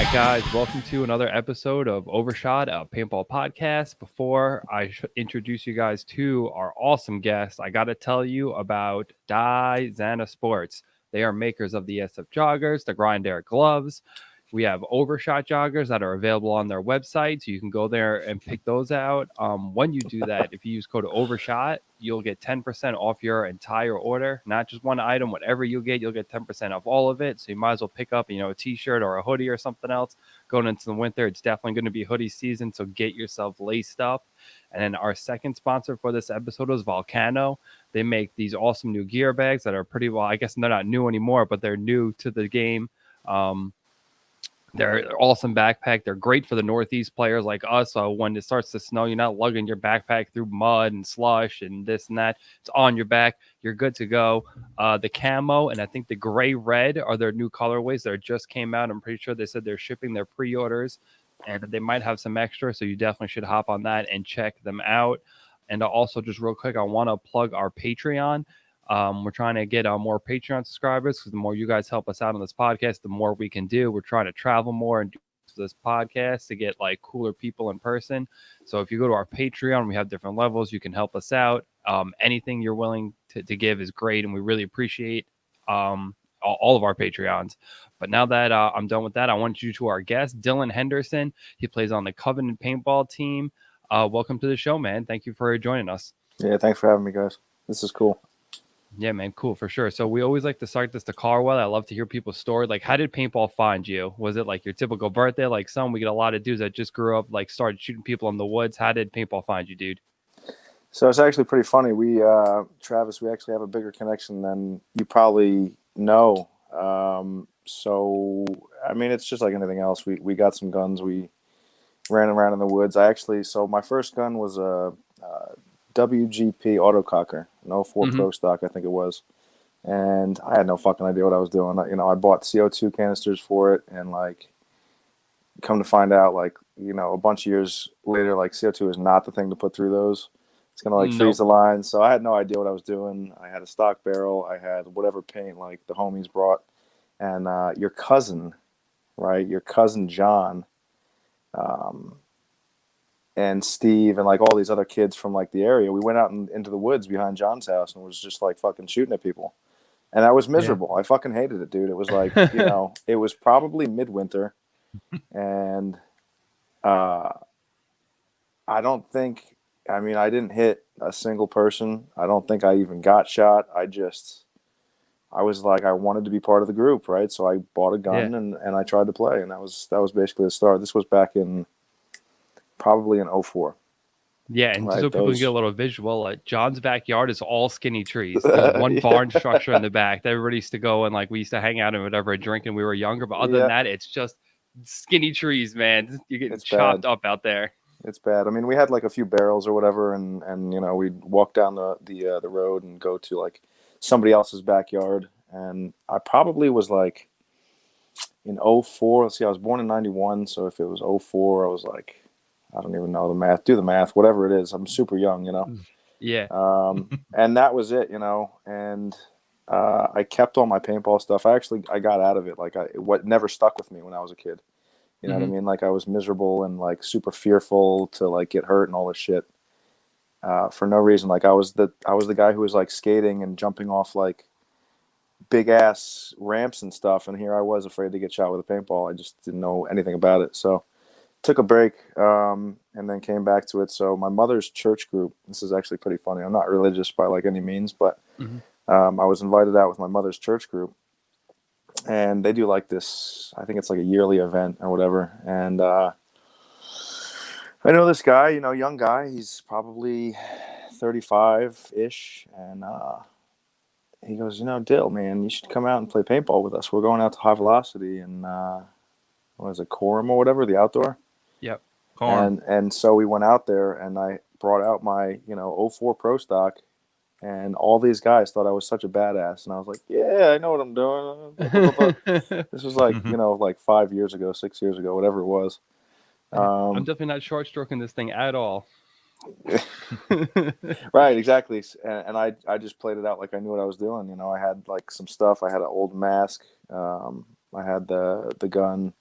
right, guys, welcome to another episode of Overshot, a paintball podcast. Before I introduce you guys to our awesome guest, I got to tell you about dh Sports. They are makers of the SF joggers, the Grind Air gloves. We have Overshot joggers that are available on their website, so you can go there and pick those out. When you do that, if you use code Overshot, you'll get 10% off your entire order, not just one item. Whatever you get, you'll get 10% off all of it. So you might as well pick up, a t-shirt or a hoodie or something else. Going into the winter, it's definitely going to be hoodie season, so get yourself laced up. And then our second sponsor for this episode is Volcano. They make these awesome new gear bags that are pretty well. I guess they're not new anymore, but they're new to the game. They're awesome backpack. They're great for the Northeast players like us. So when it starts to snow, you're not lugging your backpack through mud and slush and this and that. It's on your back. You're good to go. The camo and I think the gray red are their new colorways that just came out. I'm pretty sure they said they're shipping their pre-orders and they might have some extra. So you definitely should hop on that and check them out. And also just real quick, I want to plug our Patreon. We're trying to get more Patreon subscribers because the more you guys help us out on this podcast, the more we can do. We're trying to travel more and do this podcast to get like cooler people in person. So if you go to our Patreon, we have different levels. You can help us out. Anything you're willing to give is great, and we really appreciate all of our Patreons. But now that I'm done with that, I want you to our guest, Dylan Henderson. He plays on the Covenant Paintball team. Welcome to the show, man. Thank you for joining us. Yeah, thanks for having me, guys. This is cool. Yeah, man, cool, for sure. So we always like to start this the car well. I love to hear people's story. Like, how did paintball find you? Was it like your typical birthday? Like we get a lot of dudes that just grew up, like started shooting people in the woods. How did paintball find you, dude? So it's actually pretty funny. We, Travis, we actually have a bigger connection than you probably know. So, I mean, it's just like anything else. We got some guns. We ran around in the woods. So my first gun was a WGP autococker, an 04 Pro Stock, I think it was. And I had no fucking idea what I was doing. I bought CO2 canisters for it, and like, come to find out, like, a bunch of years later, like CO2 is not the thing to put through those. It's gonna like freeze the lines. So I had no idea what I was doing. I had a stock barrel. I had whatever paint like the homies brought, and your cousin, right? Your cousin John. And Steve and like all these other kids from like the area, we went out into the woods behind John's house and was just like fucking shooting at people. And I was miserable. Yeah. I fucking hated it, dude. It was like, it was probably midwinter. And I didn't hit a single person. I don't think I even got shot. I was like, I wanted to be part of the group, right? So I bought a gun and I tried to play. And that was basically the start. This was back in probably in 04. Yeah, and right? So people can get a little visual. Like John's backyard is all skinny trees. There's one barn structure in the back that everybody used to go and like we used to hang out and whatever, drinking when we were younger. But other than that, it's just skinny trees, man. You're getting chopped up out there. It's bad. I mean, we had like a few barrels or whatever, and we'd walk down the road and go to like somebody else's backyard. And I probably was like in 04. Let's see, I was born in 91, so if it was 04, I was like, I don't even know the math. Do the math, whatever it is. I'm super young, Yeah. And that was it, and I kept all my paintball stuff. I got out of it. Like what never stuck with me when I was a kid. You know what I mean? Like I was miserable and like super fearful to like get hurt and all this shit for no reason. Like I was the guy who was like skating and jumping off like big ass ramps and stuff. And here I was afraid to get shot with a paintball. I just didn't know anything about it. So took a break and then came back to it. So my mother's church group, this is actually pretty funny. I'm not religious by like any means, but I was invited out with my mother's church group. And they do like this, I think it's like a yearly event or whatever. And I know this guy, young guy. He's probably 35-ish. And he goes, Dill, man, you should come out and play paintball with us. We're going out to High Velocity and what is it, Quorum or whatever, the outdoor? Yep. And so we went out there and I brought out my, 04 Pro Stock. And all these guys thought I was such a badass. And I was like, yeah, I know what I'm doing. This was like, like 5 years ago, 6 years ago, whatever it was. I'm definitely not short stroking this thing at all. Right, exactly. And I just played it out like I knew what I was doing. I had like some stuff. I had an old mask. I had the gun.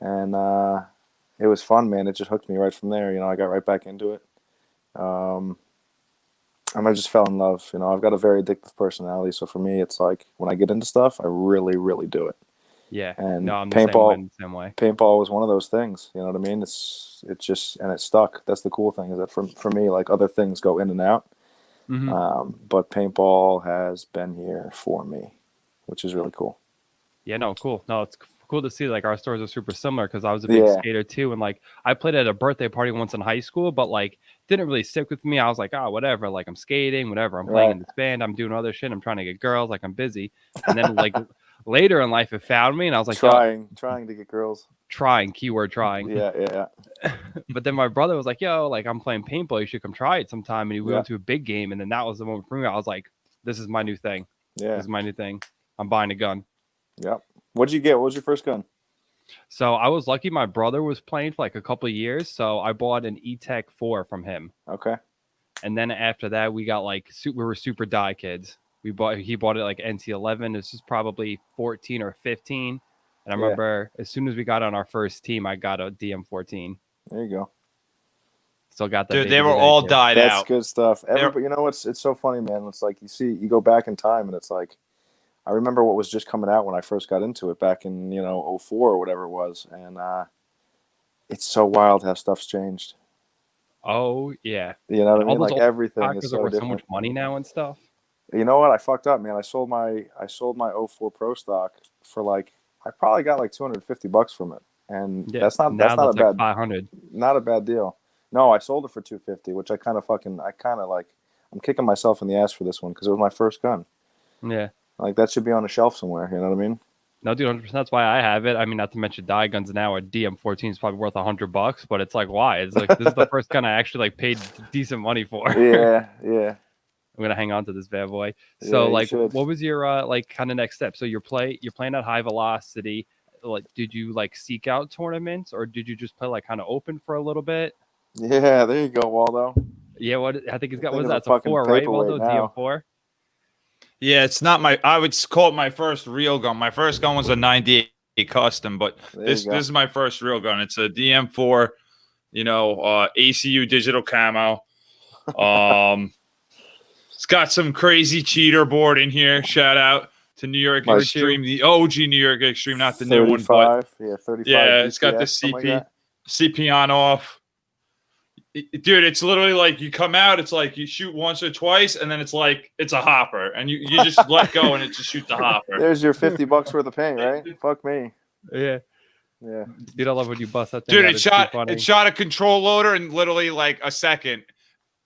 and it was fun, man. It just hooked me right from there. I got right back into it. And I just fell in love. I've got a very addictive personality, so for me, it's like when I get into stuff, I really, really do it. Yeah. And No, I'm the same way. paintball was one of those things. You know what I mean? It just and it stuck. That's the cool thing is that for me, like other things go in and out, but paintball has been here for me, which is really cool. Yeah, no, cool. No, it's cool to see like our stories are super similar because I was a big Yeah. skater too, and like I played at a birthday party once in high school, but like didn't really stick with me. I was like, oh, whatever. Like I'm skating, whatever. I'm playing Right. in this band. I'm doing other shit. I'm trying to get girls. Like I'm busy. And then like later in life, it found me, and I was like, yo, Trying to get girls. trying, keyword trying. Yeah. But then my brother was like, yo, like I'm playing paintball. You should come try it sometime. And we Yeah. went to a big game, and then that was the moment for me. I was like, this is my new thing. Yeah. This is my new thing. I'm buying a gun. Yep. What'd you get? What was your first gun? So I was lucky my brother was playing for like a couple of years. So I bought an E-Tech 4 from him. Okay. And then after that, we got like, we were super die kids. He bought it like NT11. This is probably 14 or 15. And I remember as soon as we got on our first team, I got a DM14. There you go. Still got that. Dude, they were all died out. That's good stuff. Everybody, it's so funny, man. It's like you go back in time and it's like, I remember what was just coming out when I first got into it back in, 04 or whatever it was. And it's so wild how stuff's changed. Oh, yeah. You know what I mean? Like everything is so worth different. So much money now and stuff. You know what? I fucked up, man. I sold my 04 Pro stock for like, I probably got like $250 from it. And that's not a bad, 500. Not a bad deal. No, I sold it for $250, which I'm kicking myself in the ass for this one because it was my first gun. Yeah. Like that should be on a shelf somewhere. You know what I mean? No, dude, 100%. That's why I have it. I mean, not to mention die guns now. A DM14 is probably worth $100, but it's like, why? It's like this is the first gun I actually like paid decent money for. Yeah. I'm gonna hang on to this bad boy. So, like, what was your like kind of next step? So you're playing at high velocity. Like, did you like seek out tournaments, or did you just play like kind of open for a little bit? Yeah, there you go, Waldo. Yeah, I think he's got. What is that? It's a 4, right, Waldo? DM4. Yeah, it's not I would call it my first real gun. My first gun was a 98 custom, but this is my first real gun. It's a DM4, ACU digital camo. It's got some crazy cheater board in here. Shout out to New York Extreme, the OG New York Extreme, not the new one. But 35. Yeah, it's got the CP on off. Dude, it's literally like you come out, it's like you shoot once or twice, and then it's like it's a hopper, and you just let go and it just shoots the hopper. There's your $50 worth of paint, right? Fuck me. Yeah. Dude, I love when you bust that thing. Dude, it shot a control loader in literally like a second.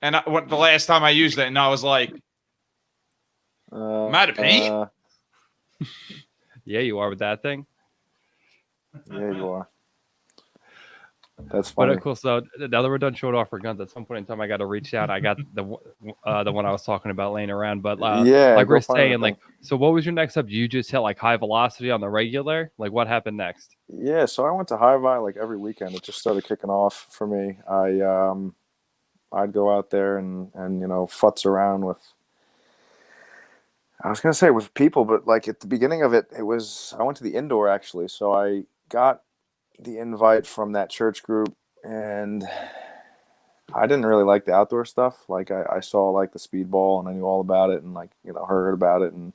And the last time I used it, and I was like, I'm out of paint? Yeah, you are with that thing. Yeah, you are. That's funny. But cool. So now that we're done showing off our guns, at some point in time, I got to reach out. I got the one I was talking about laying around. But like we're saying, like, so what was your next step? You just hit like high velocity on the regular? Like, what happened next? Yeah, so I went to high vi like every weekend. It just started kicking off for me. I'd go out there and futz around with. I was gonna say with people, but like at the beginning of it, I went to the indoor actually. So I got the invite from that church group, and I didn't really like the outdoor stuff. Like I saw like the speedball, and I knew all about it, and like heard about it, and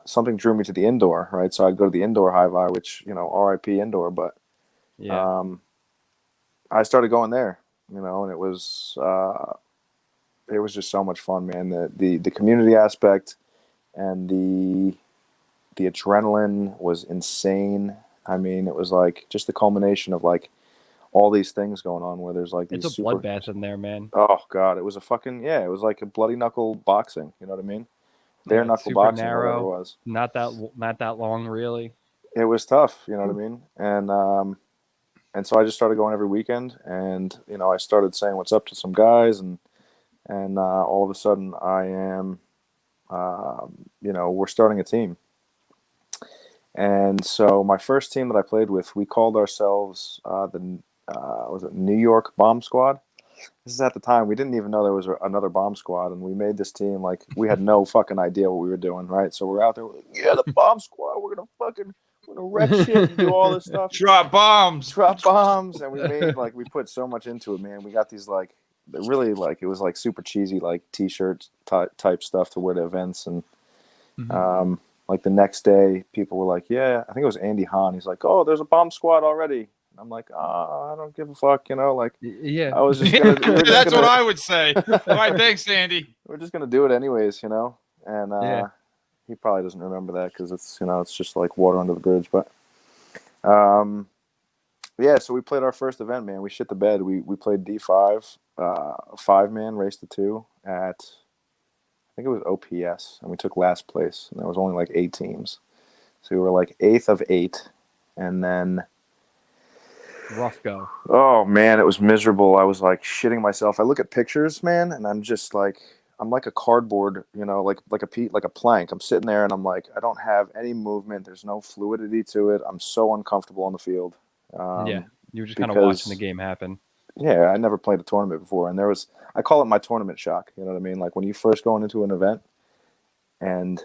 something drew me to the indoor, right? So I'd go to the indoor high vi, which RIP indoor, but I started going there, and it was just so much fun, man. The community aspect and the adrenaline was insane. I mean, it was like just the culmination of like all these things going on where there's like these it's a bloodbath in there, man. Oh god, it was a fucking it was like a bloody knuckle boxing. You know what I mean? Bare knuckle boxing. Narrow, it was not that long, really. It was tough. You know what I mean? And so I just started going every weekend, and I started saying what's up to some guys, and all of a sudden I am, we're starting a team. And so my first team that I played with, we called ourselves was it New York Bomb Squad? This is at the time we didn't even know there was another bomb squad, and we made this team like we had no fucking idea what we were doing, right? So we're out there, we're like, the bomb squad, we're wreck shit and do all this stuff. Drop bombs. And we put so much into it, man. We got these like really like it was like super cheesy like t-shirt type stuff to wear to events, and like the next day people were like, yeah, I think it was Andy Hahn, he's like, oh, there's a bomb squad already. And I'm like, I don't give a fuck, like yeah, I was just gonna that's what I would say. All right, thanks, Andy. We're just gonna do it anyways, and he probably doesn't remember that because it's it's just like water under the bridge. But yeah, so we played our first event, man. We shit the bed. We played D5, 5-man race to 2 at, I think it was OPS, and we took last place. And there was only like 8 teams, so we were like 8th of 8, and then rough go. Oh man, it was miserable. I was like shitting myself. I look at pictures, man, and I'm just like, I'm like a cardboard, like a plank. I'm sitting there and I'm like, I don't have any movement. There's no fluidity to it. I'm so uncomfortable on the field. Yeah, you were just kind of watching the game happen. Yeah, I never played a tournament before, and I call it my tournament shock. You know what I mean? Like when you first going into an event, and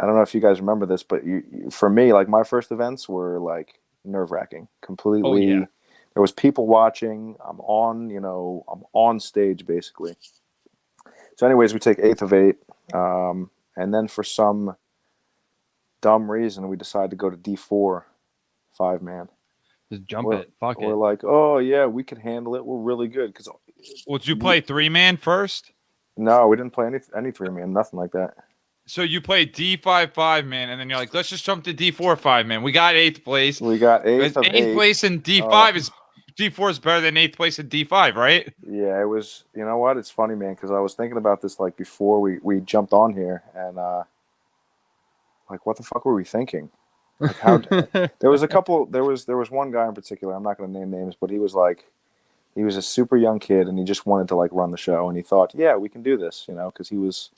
I don't know if you guys remember this, but for me, like my first events were like nerve-wracking. Completely. Oh, yeah. There was people watching. I'm on stage basically. So anyways, we take 8th of 8, and then for some dumb reason, we decided to go to D4, 5-man. Just jump it. Fuck it. We're like, oh yeah, we can handle it. We're really good. Well, did you play 3-man first? No, we didn't play any 3-man, nothing like that. So you played D5 5-man, and then you're like, let's just jump to D4 5-man. We got 8th place. We got 8th of 8. 8th place in D5 is D4 is better than 8th place in D5, right? Yeah, it was. You know what? It's funny, man, because I was thinking about this like before we jumped on here, and like, what the fuck were we thinking? Like, how there was a couple. There was one guy in particular. I'm not going to name names, but he was a super young kid, and he just wanted to like run the show, and he thought, yeah, we can do this, because he was.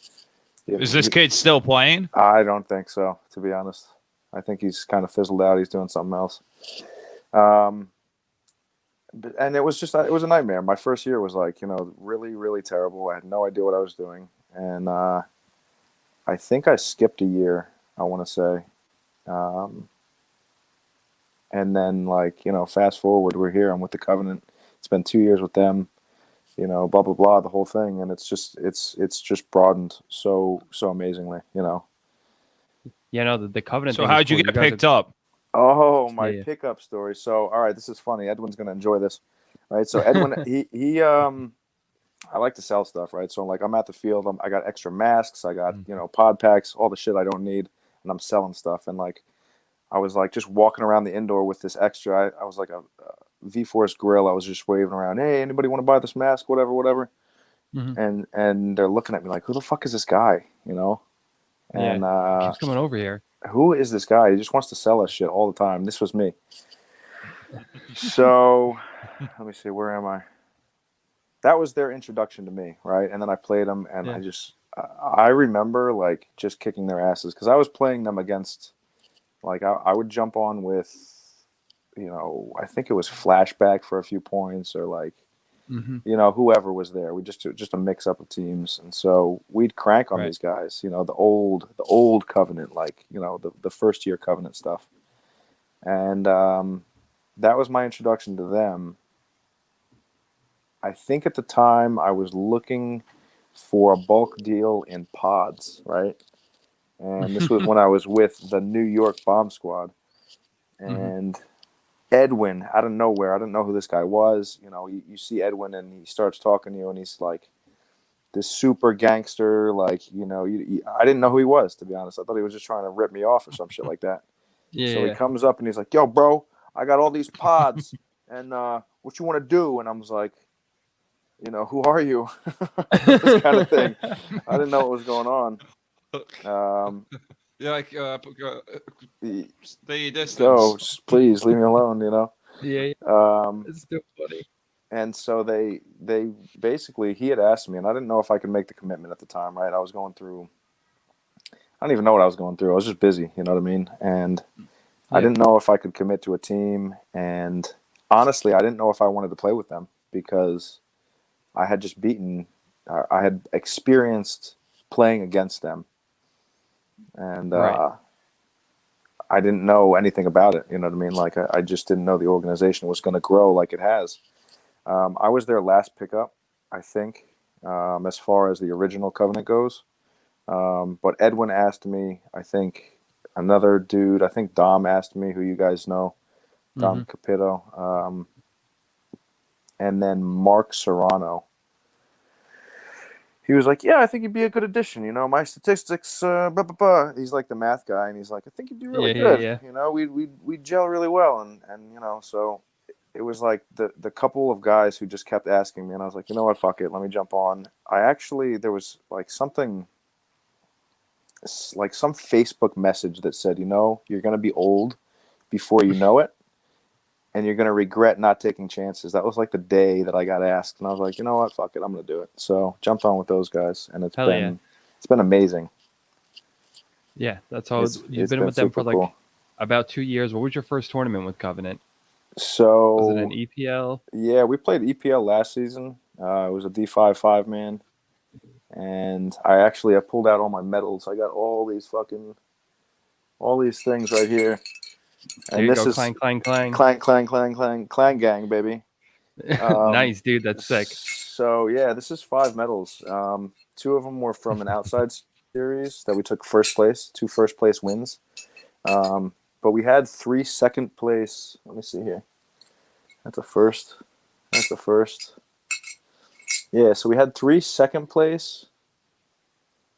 Is this kid still playing? I don't think so, to be honest. I think he's kind of fizzled out. He's doing something else. And it was a nightmare. My first year was like, really, really terrible. I had no idea what I was doing. And I think I skipped a year, I want to say. And then like, fast forward, we're here. I'm with the Covenant. It's been 2 years with them, blah, blah, blah, the whole thing. And it's just broadened so amazingly, Yeah, no, the Covenant. So how'd you get picked up? Oh, my pickup story. So, all right, this is funny. Edwin's going to enjoy this. Right. So Edwin, he I like to sell stuff, right? So like I'm at the field, I got extra masks, I got, pod packs, all the shit I don't need, and I'm selling stuff. And like I was like just walking around the indoor with this extra, I was like a V-Force grill. I was just waving around, hey, anybody want to buy this mask, whatever. Mm-hmm. And they're looking at me like, who the fuck is this guy? And keeps coming over here. Who is this guy? He just wants to sell us shit all the time. This was me. So let me see, where am I? That was their introduction to me, right? And then I played them, and I remember like just kicking their asses because I was playing them against, like I would jump on with, I think it was Flashback for a few points or like, whoever was there. We just a mix up of teams, and so we'd crank on these guys. The old Covenant, like the first year Covenant stuff, and that was my introduction to them. I think at the time I was looking for a bulk deal in pods, right? And this was when I was with the New York Bomb Squad. And Edwin, out of nowhere, I didn't know who this guy was. You see Edwin and he starts talking to you and he's like this super gangster, like, I didn't know who he was, to be honest. I thought he was just trying to rip me off or some shit like that. So he comes up and he's like, yo, bro, I got all these pods and what you want to do? And I was like, who are you? This kind of thing. I didn't know what was going on. You're like, stay distance. So please leave me alone, Yeah. It's still funny. And so they basically, he had asked me, and I didn't know if I could make the commitment at the time, right? I was going through, I don't even know what I was going through. I was just busy, you know what I mean? And I didn't know if I could commit to a team. And honestly, I didn't know if I wanted to play with them because I had just I had experienced playing against them. And I didn't know anything about it. You know what I mean? Like I just didn't know the organization was going to grow like it has. I was their last pickup, I think, as far as the original covenant goes. But Edwin asked me, I think another dude, I think Dom asked me, who you guys know, Dom Capito, and then Mark Serrano. He was like, yeah, I think you'd be a good addition. You know, my statistics, blah, blah, blah. He's like the math guy, and he's like, I think you'd be really good. Yeah. You know, we'd gel really well. And you know, so it was like the couple of guys who just kept asking me, and I was like, you know what, fuck it, let me jump on. There was like something, like some Facebook message that said, you know, you're going to be old before you know it. And you're going to regret not taking chances. That was like the day that I got asked. And I was like, you know what? Fuck it. I'm going to do it. So jumped on with those guys. And it's been amazing. Yeah. That's how you've been with them for like about 2 years. What was your first tournament with Covenant? So was it an EPL? Yeah, we played EPL last season. It was a D5 5-man. And I pulled out all my medals. I got all these things right here. There you go, clang, clang, clang. Clang, clang, clang, clang, clang gang, baby. Nice, dude. That's sick. So, yeah, this is 5 medals. 2 of them were from an outside series that we took first place, 2 first-place wins. But we had 3 second place. Let me see here. That's a first. That's the first. Yeah, so we had 3 second place.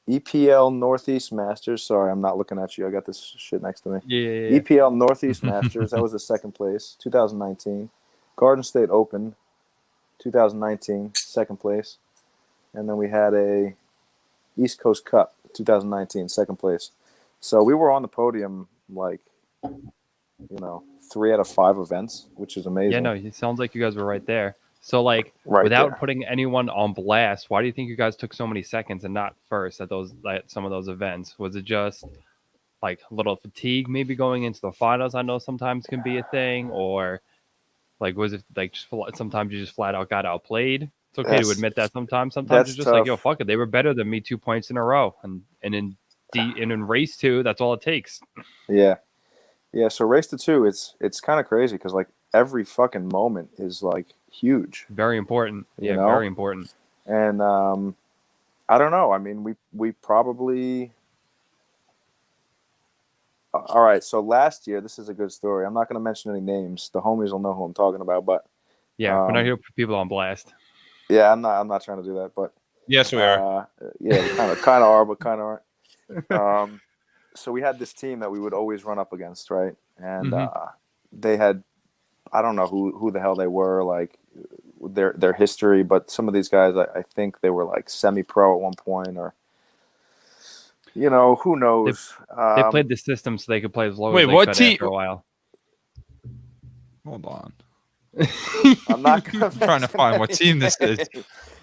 EPL Northeast Masters. Sorry, I'm not looking at you. I got this shit next to me. Yeah. EPL Northeast Masters. That was the second place, 2019. Garden State Open, 2019, second place. And then we had a East Coast Cup, 2019, second place. So we were on the podium, like, you know, 3 out of 5 events, which is amazing. Yeah, no, it sounds like you guys were right there. So, like, without putting anyone on blast, why do you think you guys took so many seconds and not first at some of those events? Was it just like a little fatigue, maybe going into the finals? I know sometimes can be a thing, or like was it like just sometimes you just flat out got outplayed? It's okay to admit that sometimes. Sometimes it's just tough. Like, yo, fuck it, they were better than me 2 points in a row, and in race 2, that's all it takes. Yeah. So race to 2, it's kind of crazy because like every fucking moment is like huge, very important. Yeah, very important. And I don't know. I mean, we probably. All right. So last year, this is a good story. I'm not going to mention any names. The homies will know who I'm talking about. But yeah, we're not here to put people on blast. Yeah, I'm not trying to do that. But yes, we are. Yeah, kind of are, but kind of aren't. So we had this team that we would always run up against, right? And they had, I don't know who the hell they were, like their history, but some of these guys, I think they were like semi-pro at one point, or you know, who knows? They played the system so they could play as low as they could after a while. Hold on. I'm not trying to find what team this is.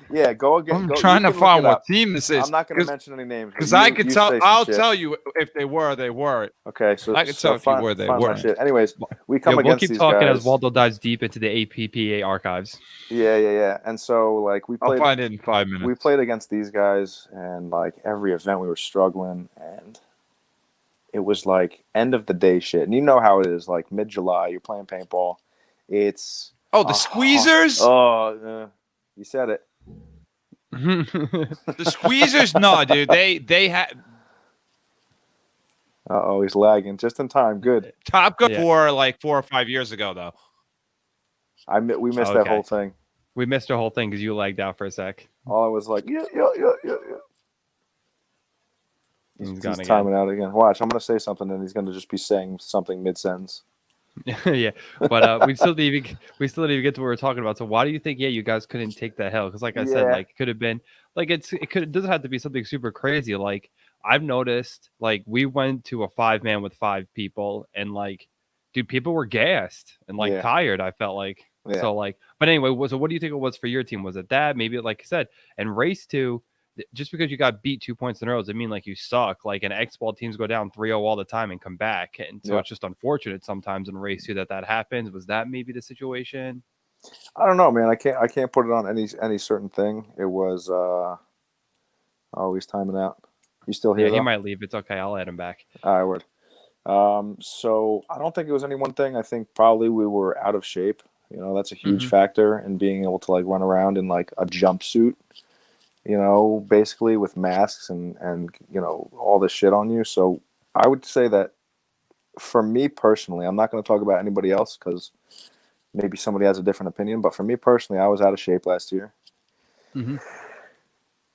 Yeah, go again. I'm trying to find what team this is. I'm not going to mention any names because I could tell. I'll tell you if they were. They were. Okay, so I can tell you where they were. Anyways, we come against these guys. We'll keep talking as Waldo dives deep into the APPA archives. Yeah. And so like we played. I'll find it in 5 minutes. We played against these guys, and like every event we were struggling, and it was like end of the day shit. And you know how it is. Like mid-July, you're playing paintball. It's the squeezers. You said it. The squeezers, no, dude. They had. He's lagging just in time. Good. Top Gun for like 4 or 5 years ago, though. We missed that whole thing. We missed the whole thing because you lagged out for a sec. All I was like, yeah. He's timing out again. Watch, I'm gonna say something, and he's gonna just be saying something mid-sentence. Yeah, but we still need to get to what we're talking about. So why do you think you guys couldn't take that hill? Because like I said, like it could have been like it doesn't have to be something super crazy. Like I've noticed, like we went to a 5-man with 5 people, and like, dude, people were gassed and like tired. I felt like so like, but anyway, so what do you think it was for your team? Was it that maybe like I said, and race 2? Just because you got beat 2 points in a row doesn't mean like you suck. Like an Xball teams go down 3-0 all the time and come back, and so it's just unfortunate sometimes in race 2 that happens. Was that maybe the situation? I don't know, man. I can't put it on any certain thing. It was he's timing out. You still here? Yeah, he might leave. It's okay. I'll add him back. All right, word. So I don't think it was any one thing. I think probably we were out of shape. You know, that's a huge Mm-hmm. factor in being able to like run around in like a jumpsuit, you know, basically with masks and you know, all this shit on you. So I would say that for me personally, I'm not going to talk about anybody else because maybe somebody has a different opinion, but for me personally, I was out of shape last year. Mm-hmm.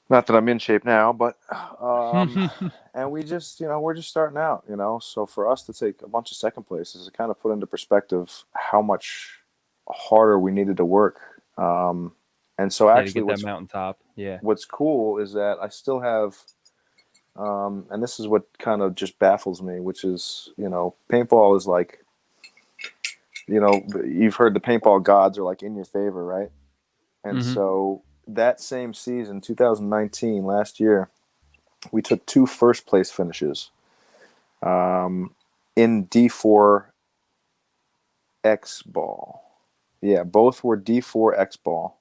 Not that I'm in shape now, but and we just, you know, we're just starting out, you know. So for us to take a bunch of second places, it kind of put into perspective how much harder we needed to work. And so Yeah, to actually, get that mountaintop. Yeah. what's cool is that I still have, and this is what kind of just baffles me, which is, you know, paintball is like, you know, you've heard the paintball gods are like in your favor, right? And Mm-hmm. so that same season, 2019, last year, we took 2 first place finishes in D4 Xball. Yeah, both were D4 Xball.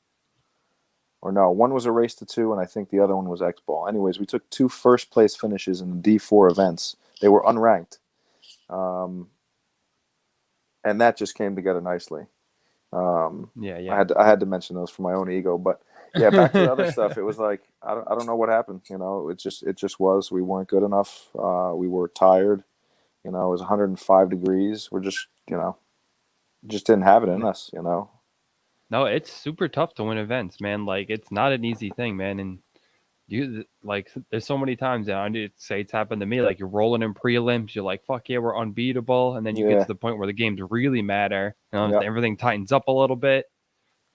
Or no, one was a race to 2, and I think the other one was Xball. Anyways, we took 2 first place finishes in the D4 events. They were unranked. And that just came together nicely. Yeah. I had to mention those for my own ego, but yeah, back to the other stuff. It was like I don't know what happened. You know, it just was. We weren't good enough. We were tired. You know, it was 105 degrees. We're just, you know, just didn't have it in us. You know. No, it's super tough to win events, man. Like, it's not an easy thing, man. And you like, there's so many times now. I need to say it's happened to me. Like, you're rolling in prelims, you're like, "Fuck yeah, we're unbeatable," and then you get Yeah. to the point where the games really matter. You know, Yep. everything tightens up a little bit.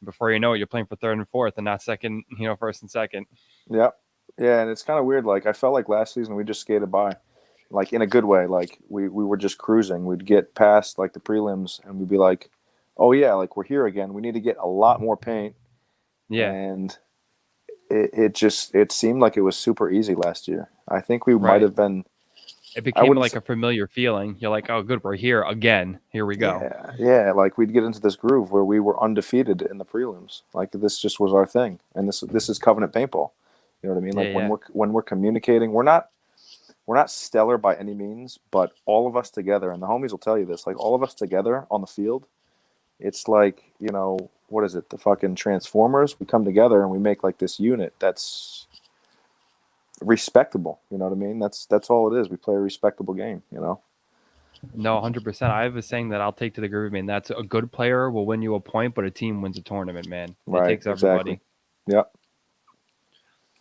Before you know it, you're playing for third and fourth, and not second. You know, first and second. Yep. Yeah, and it's kind of weird. Like I felt like last season we just skated by, like in a good way. Like we were just cruising. We'd get past like the prelims, and we'd be like, "Oh yeah, like we're here again. We need to get a lot more paint." Yeah, And it seemed like it was super easy last year. I think we might right. have been. It I became wouldn't. like a familiar feeling. You're like, "Oh, good, we're here again. Here we go." Yeah. Like we'd get into this groove where we were undefeated in the prelims. Like this just was our thing, and this is Covenant Paintball. You know what I mean? Yeah, Like yeah. when we're communicating, we're not stellar by any means, but all of us together, and the homies will tell you this, like all of us together on the field, it's like, you know, what is it? The fucking Transformers. We come together and we make like this unit that's respectable. You know what I mean? That's all it is. We play a respectable game. You know. No, 100%. I have a saying that I'll take to the groove, man. That's a good player will win you a point, but a team wins a tournament, man. It Right. takes Exactly. everybody. Yep.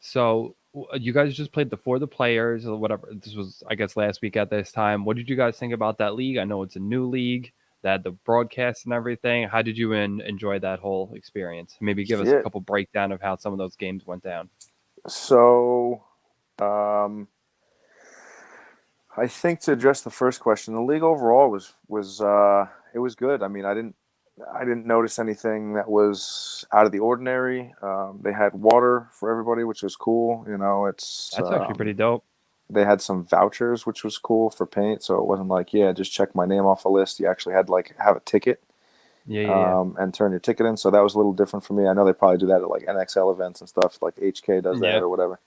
So you guys just played the For the Players or whatever. This was, I guess, last week at this time. What did you guys think about that league? I know it's a new league, that the broadcast and everything. How did you enjoy that whole experience? Maybe give us a Shit. couple breakdown of how some of those games went down. So, I think to address the first question, the league overall was it was good. I mean, I didn't notice anything that was out of the ordinary. They had water for everybody, which was cool. You know, That's actually pretty dope. they had some vouchers, which was cool for paint. So it wasn't like, yeah, just check my name off a list. You actually had to like have a ticket Yeah. and turn your ticket in. So that was a little different for me. I know they probably do that at like NXL events and stuff. Like HK does that Yeah. or whatever.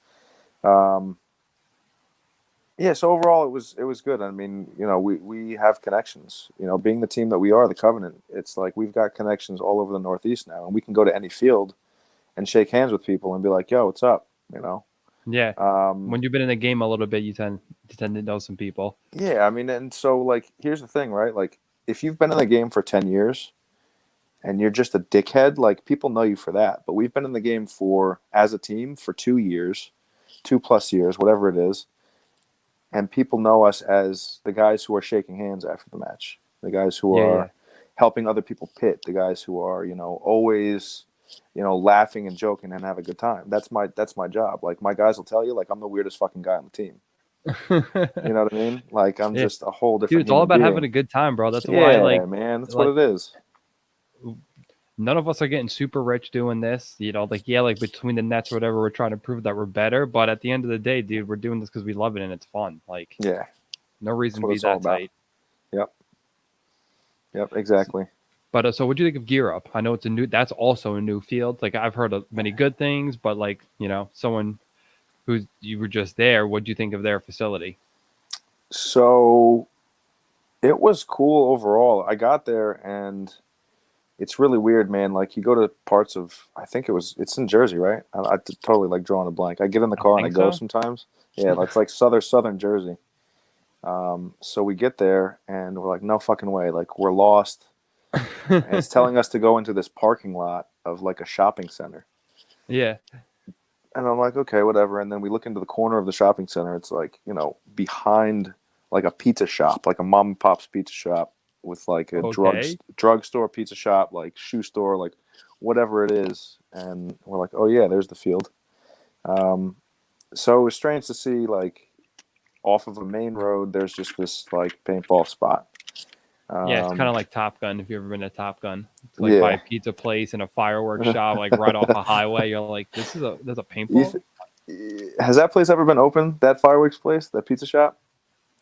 Yeah, so overall it was good. I mean, you know, we have connections. You know, being the team that we are, the Covenant, it's like we've got connections all over the Northeast now, and we can go to any field and shake hands with people and be like, "Yo, what's up?" You know. Yeah. Um, When you've been in the game a little bit, you tend to know some people. yeah, I mean, and so like, here's the thing, right? Like, if you've been in the game for 10 years and you're just a dickhead, like people know you for that. But we've been in the game for as a team for 2 years, 2+ years, whatever it is. And people know us as the guys who are shaking hands after the match, the guys who Yeah. are helping other people pit, the guys who are, you know, always, you know, laughing and joking and have a good time. That's my job. Like my guys will tell you, like I'm the weirdest fucking guy on the team. You know what I mean? Like I'm Yeah. just a whole Dude, different it's all human about having being. a good time, bro. That's why, Yeah, man, that's what it is. none of us are getting super rich doing this. You know, like, yeah, like between the nets or whatever, we're trying to prove that we're better. But at the end of the day, dude, we're doing this because we love it and it's fun. Like, Yeah, no that's reason to what be it's all that about. tight. Yep, yep, exactly. But so, what do you think of Gear Up? I know it's that's also a new field. Like, I've heard of many good things, but like, you know, someone you were just there, what do you think of their facility? So It was cool overall. I got there and it's really weird, man. Like you go to parts of, I think it's in Jersey, right? I totally like drawing a blank. I get in the car and I go sometimes. Yeah, it's like southern Jersey. So we get there and we're like, no fucking way. Like we're lost. And it's telling us to go into this parking lot of like a shopping center. Yeah. And I'm like, okay, whatever. And then we look into the corner of the shopping center. It's like, behind like a pizza shop, like a mom and pop's pizza shop with like a drugstore, pizza shop, like shoe store, like whatever it is. And we're like, oh yeah, there's the field. So it was strange to see like off of a main road, there's just this like paintball spot. Yeah, it's kind of like Top Gun. If you've ever been to Top Gun, it's like by a pizza place and a fireworks shop, like right off a highway. You're like, there's a paintball. Has that place ever been open? That fireworks place, that pizza shop?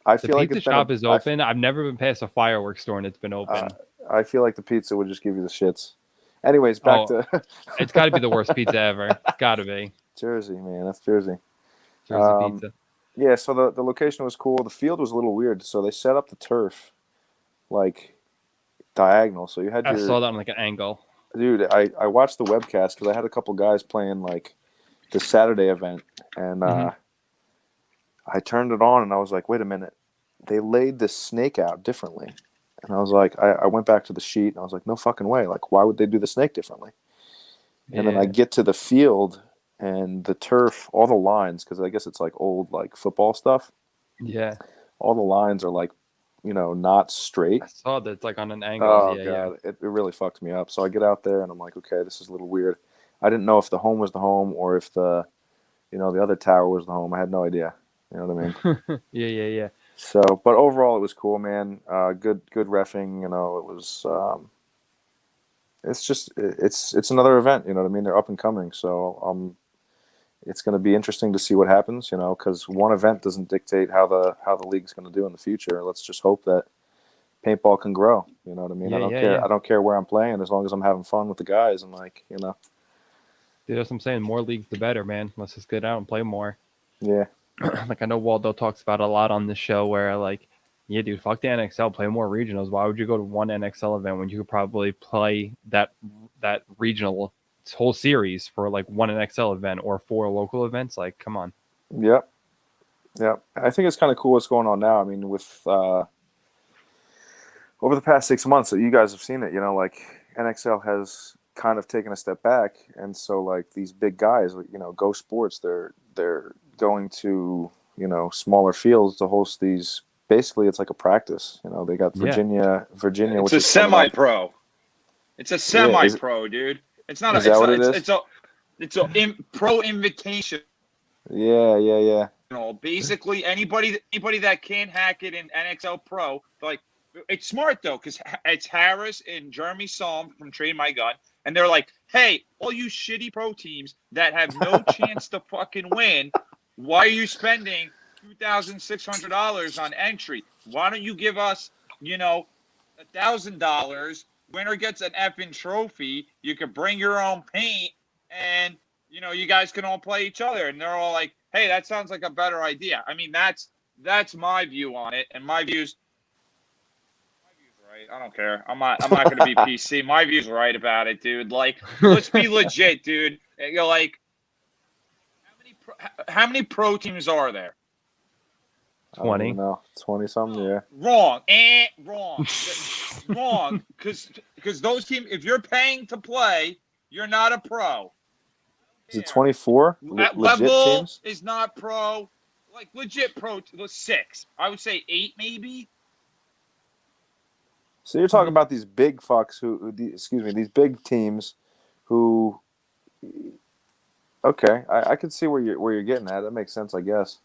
I feel like the pizza shop is open. I've never been past a fireworks store and it's been open. I feel like the pizza would just give you the shits. Anyways, back to. It's got to be the worst pizza ever. It's got to be. Jersey, man, that's Jersey. Jersey pizza. Yeah, so the location was cool. The field was a little weird. So they set up the turf like diagonal. So you had I saw that on like an angle. Dude, I watched the webcast because I had a couple guys playing like the Saturday event, and I turned it on and I was like, wait a minute, they laid this snake out differently. And I was like, I went back to the sheet and I was like, no fucking way. Like, why would they do the snake differently? And then I get to the field and the turf, all the lines, because I guess it's like old like football stuff. Yeah. All the lines are like, not straight. I saw that it's like on an angle. Oh, God. It really fucked me up. So I get out there and I'm like, okay, this is a little weird. I didn't know if the home was the home or if the other tower was the home. I had no idea. You know what I mean? Yeah. So, but overall, it was cool, man. Good reffing. It was. It's another event. You know what I mean? They're up and coming, so it's going to be interesting to see what happens. Because one event doesn't dictate how the league's going to do in the future. Let's just hope that paintball can grow. You know what I mean? I don't care. Yeah. I don't care where I'm playing as long as I'm having fun with the guys and Dude, that's what I'm saying. More leagues, the better, man. Let's just get out and play more. Yeah. Like I know Waldo talks about a lot on this show where like, yeah, dude, fuck the NXL, play more regionals. Why would you go to one NXL event when you could probably play that regional whole series for like one NXL event or 4 local events? Like, come on. Yep. I think it's kind of cool what's going on now. I mean, with over the past 6 months that you guys have seen it, like NXL has kind of taken a step back, and so like these big guys, Go Sports, they're going to smaller fields to host these. Basically, it's like a practice. They got Virginia. It's which a is semi-pro. It's a semi-pro, dude. It's not. It's a pro invitation. Yeah. Basically, anybody that can't hack it in NXL Pro, like, it's smart though, because it's Harris and Jeremy Salm from Trade My Gun, and they're like, hey, all you shitty pro teams that have no chance to fucking win, why are you spending $2,600 on entry? Why don't you give us, $1,000? Winner gets an effing trophy. You could bring your own paint, and you guys can all play each other. And they're all like, "Hey, that sounds like a better idea." I mean, that's my view on it, and my view's right. I don't care. I'm not going to be PC. My view's right about it, dude. Like, let's be legit, dude. Like, how many pro teams are there? 20. No, 20 something. Yeah. Wrong. Wrong. Because those teams, if you're paying to play, you're not a pro. Is it 24? That level teams? Is not pro. Like legit pro. 6. I would say 8 maybe. So you're talking about these big fucks these big teams who. Okay, I can see where you're getting at. That makes sense, I guess.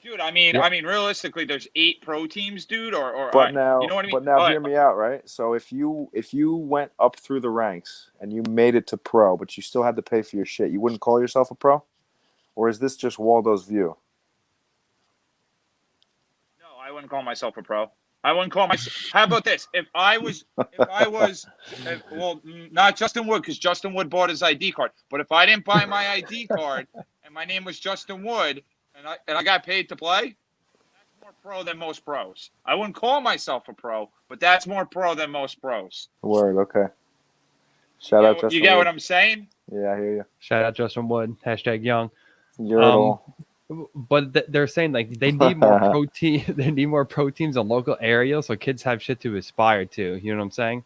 Dude, I mean, realistically, there's 8 pro teams, dude. But now, you know what I mean? But now, hear me out, right? So if you went up through the ranks and you made it to pro, but you still had to pay for your shit, you wouldn't call yourself a pro, or is this just Waldo's view? No, I wouldn't call myself a pro. I wouldn't call myself. How about this? If I was, well, not Justin Wood, because Justin Wood bought his ID card. But if I didn't buy my ID card and my name was Justin Wood, and I got paid to play, that's more pro than most pros. I wouldn't call myself a pro, but that's more pro than most pros. Word. Okay. Shout out Justin. You get Wood. what I'm saying? Yeah, I hear you. Shout out Justin Wood. #young. Yurdle. But they're saying like they need more protein. They need more pro teams in local areas so kids have shit to aspire to. You know what I'm saying?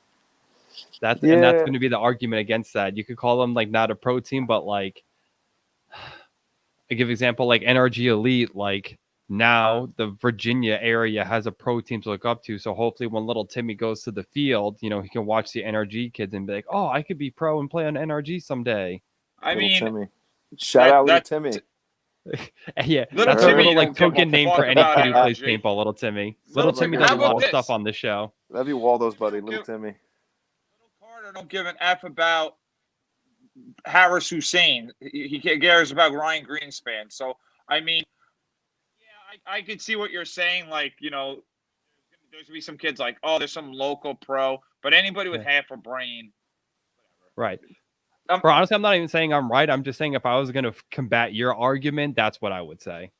And that's going to be the argument against that. You could call them like not a pro team, but like I give example like NRG Elite. Like now the Virginia area has a pro team to look up to. So hopefully when little Timmy goes to the field, he can watch the NRG kids and be like, oh, I could be pro and play on NRG someday. Timmy. Shout out little Timmy. Yeah, little that's Timmy, a little like token name for any kid who plays NRG. paintball. Little Timmy. Little Timmy does a lot of stuff on the show. That'd be Waldo's buddy, little Timmy. Little Carter don't give an F about Harris Hussein. He cares about Ryan Greenspan. So I mean, yeah, I could see what you're saying. Like there's gonna be some kids like, oh, there's some local pro, but anybody with half a brain, whatever. Right. Bro, honestly, I'm not even saying I'm right. I'm just saying if I was going to combat your argument, that's what I would say.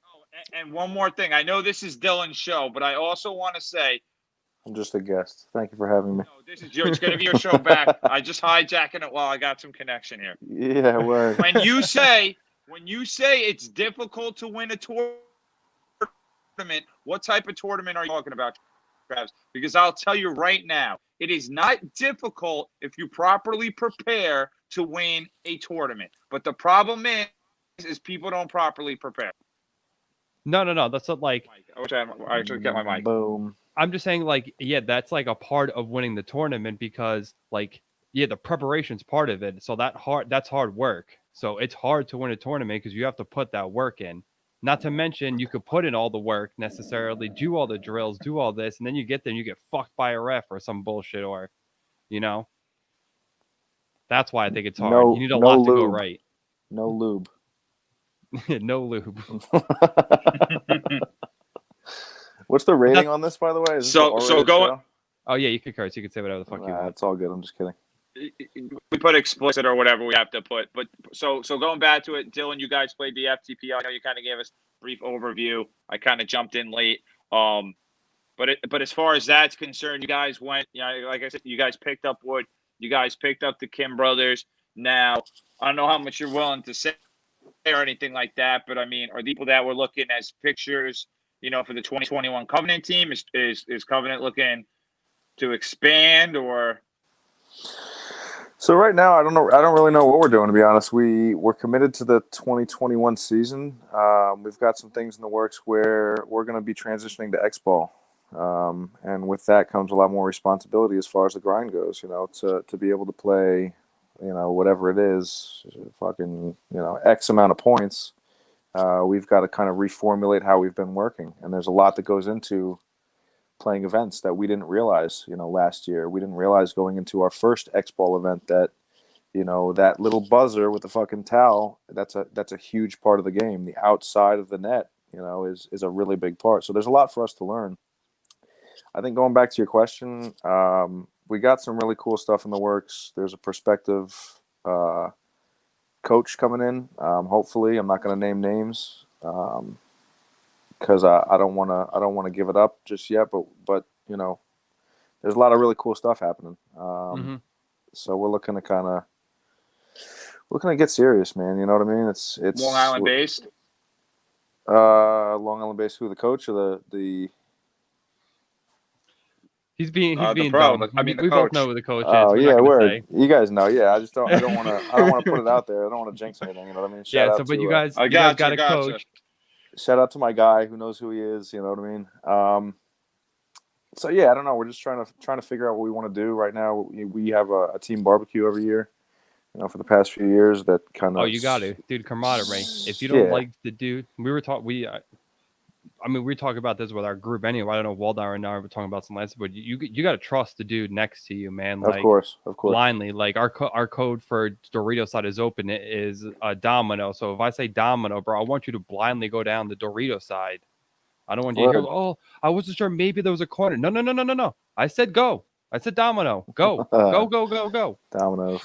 Oh, and one more thing. I know this is Dylan's show, but I also want to say I'm just a guest. Thank you for having me. No, it's going to be your show back. I just hijacking it while I got some connection here. Yeah, word. When you say it's difficult to win a tournament, what type of tournament are you talking about, Travis? Because I'll tell you right now, it is not difficult if you properly prepare to win a tournament. But the problem is people don't properly prepare. No. That's not like. I wish I actually get my mic. Boom. I'm just saying, like, yeah, that's like a part of winning the tournament because, like, yeah, the preparation's part of it. So that's hard work. So it's hard to win a tournament because you have to put that work in. Not to mention, you could put in all the work necessarily, do all the drills, do all this, and then you get there and you get fucked by a ref or some bullshit or, That's why I think it's hard. You need a lot to go right. No lube. No lube. What's the rating on this, by the way? Is this so going. Show? Oh yeah, you could curse. You could say whatever the fuck you want. It's all good. I'm just kidding. We put explicit or whatever we have to put, but so going back to it, Dylan, you guys played the FTP. I know you kind of gave us a brief overview. I kind of jumped in late. But as far as that's concerned, you guys went. Like I said, you guys picked up Wood. You guys picked up the Kim brothers. Now I don't know how much you're willing to say or anything like that, but I mean, are the people that were looking as pictures, for the 2021 Covenant team? Is Covenant looking to expand or? So right now, I don't really know what we're doing, to be honest. We're committed to the 2021 season. We've got some things in the works where we're going to be transitioning to Xball. And with that comes a lot more responsibility as far as the grind goes, to be able to play, whatever it is, fucking, X amount of points. We've got to kind of reformulate how we've been working. And there's a lot that goes into playing events that we didn't realize, last year. We didn't realize going into our first Xball event that, that little buzzer with the fucking towel, that's a huge part of the game. The outside of the net, is a really big part. So there's a lot for us to learn. I think going back to your question, we got some really cool stuff in the works. There's a prospective coach coming in. Hopefully, I'm not going to name names. Because I don't want to give it up just yet, but there's a lot of really cool stuff happening. So we're looking to get serious, man. You know what I mean? It's Long Island based. Long Island based. Who, the coach or the? He's being pro, dumb. I mean, we both know who the coach is. Oh yeah, word. You guys know. Yeah, I don't want to put it out there. I don't want to jinx anything. You know what I mean? Shout out but you guys got a coach. Shout out to my guy who knows who he is. You know what I mean? So yeah, I don't know. We're just trying to figure out what we want to do right now. We have a team barbecue every year. For the past few years, that kind of. Oh, you got to, dude. Camaraderie. If you don't like the dude, we were talking about this with our group anyway. I don't know, Waldauer and I were talking about some last, but you got to trust the dude next to you, man. Like, of course. Blindly, like our code for Dorito side is open. It is a Domino. So if I say Domino, bro, I want you to blindly go down the Dorito side. I don't want you to hear, oh, I wasn't sure. Maybe there was a corner. No. I said go. I said Domino. Go. Go. Dominoes.